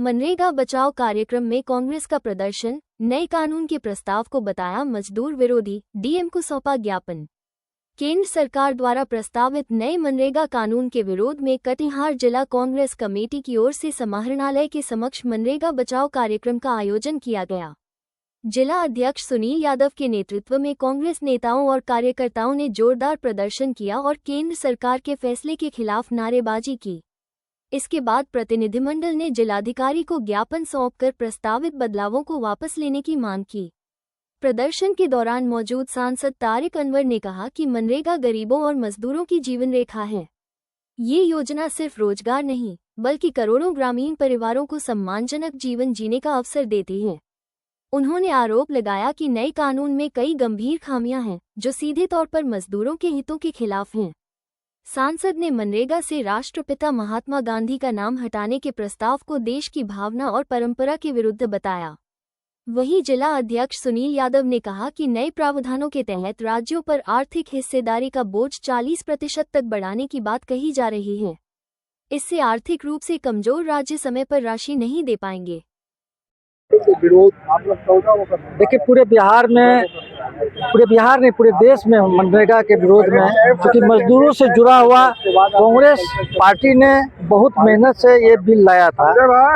मनरेगा बचाओ कार्यक्रम में कांग्रेस का प्रदर्शन, नए कानून के प्रस्ताव को बताया मजदूर विरोधी, डीएम को सौंपा ज्ञापन। केंद्र सरकार द्वारा प्रस्तावित नए मनरेगा कानून के विरोध में कटिहार जिला कांग्रेस कमेटी की ओर से समाहरणालय के समक्ष मनरेगा बचाओ कार्यक्रम का आयोजन किया गया। जिला अध्यक्ष सुनील यादव के नेतृत्व में कांग्रेस नेताओं और कार्यकर्ताओं ने जोरदार प्रदर्शन किया और केंद्र सरकार के फैसले के खिलाफ नारेबाजी की। इसके बाद प्रतिनिधिमंडल ने जिलाधिकारी को ज्ञापन सौंपकर प्रस्तावित बदलावों को वापस लेने की मांग की। प्रदर्शन के दौरान मौजूद सांसद तारिक अनवर ने कहा कि मनरेगा गरीबों और मजदूरों की जीवन रेखा है। ये योजना सिर्फ रोजगार नहीं, बल्कि करोड़ों ग्रामीण परिवारों को सम्मानजनक जीवन जीने का अवसर देती है। उन्होंने आरोप लगाया कि नए कानून में कई गंभीर खामियां हैं, जो सीधे तौर पर मजदूरों के हितों के खिलाफ हैं। सांसद ने मनरेगा से राष्ट्रपिता महात्मा गांधी का नाम हटाने के प्रस्ताव को देश की भावना और परंपरा के विरुद्ध बताया। वहीं जिला अध्यक्ष सुनील यादव ने कहा कि नए प्रावधानों के तहत राज्यों पर आर्थिक हिस्सेदारी का बोझ 40% तक बढ़ाने की बात कही जा रही है। इससे आर्थिक रूप से कमजोर राज्य समय पर राशि नहीं दे पाएंगे। विरोध देखिए, पूरे बिहार नहीं, पूरे देश में मनरेगा के विरोध में, क्योंकि मजदूरों से जुड़ा हुआ कांग्रेस पार्टी ने बहुत मेहनत से ये बिल लाया था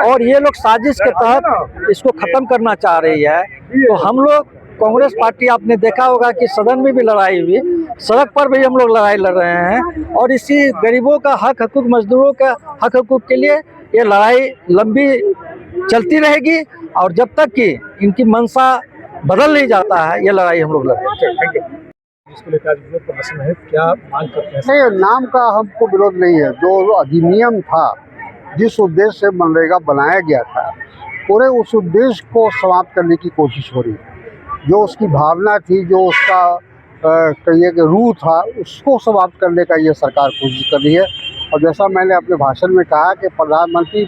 और ये लोग साजिश के तहत इसको खत्म करना चाह रही है। तो हम लोग कांग्रेस पार्टी, आपने देखा होगा कि सदन में भी लड़ाई हुई, सड़क पर भी हम लोग लड़ाई लड़ रहे हैं और इसी गरीबों का हक हकूक, मजदूरों का हक हकूक के लिए ये लड़ाई लंबी चलती रहेगी और जब तक कि इनकी मंशा बदल नहीं जाता है, ये लड़ाई हम लोग लड़ेंगे। इसको लेकर विरोध है, क्या मांग करते हैं? नहीं, नाम का हमको विरोध नहीं है। जो अधिनियम था, जिस उद्देश्य से मनरेगा बनाया गया था, पूरे उस उद्देश्य को समाप्त करने की कोशिश हो रही है। जो उसकी भावना थी, जो उसका कहिए कि रूह था, उसको समाप्त करने का ये सरकार कोशिश कर रही है। और जैसा मैंने अपने भाषण में कहा कि प्रधानमंत्री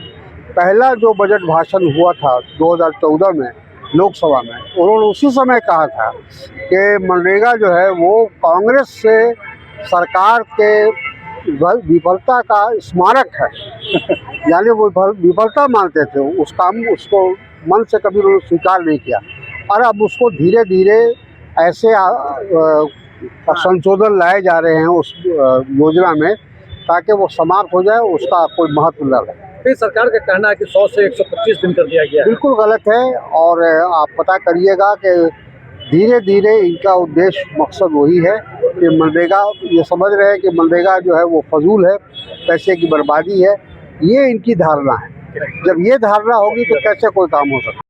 पहला जो बजट भाषण हुआ था 2014 में लोकसभा में, उन्होंने उसी समय कहा था कि मनरेगा जो है वो कांग्रेस से सरकार के विफलता का स्मारक है। यानी वो विफलता मानते थे उस काम, उसको मन से कभी उन्होंने स्वीकार नहीं किया। और अब उसको धीरे धीरे ऐसे संशोधन लाए जा रहे हैं उस योजना में, ताकि वो समाप्त हो जाए, उसका कोई महत्व न रहे। सरकार का कहना है कि 100 से 125 दिन कर दिया गया है। बिल्कुल गलत है। और आप पता करिएगा कि धीरे धीरे इनका उद्देश्य, मकसद वही है कि मनरेगा, ये समझ रहे हैं कि मनरेगा जो है वो फजूल है, पैसे की बर्बादी है। ये इनकी धारणा है। जब ये धारणा होगी तो कैसे कोई काम हो सकता है।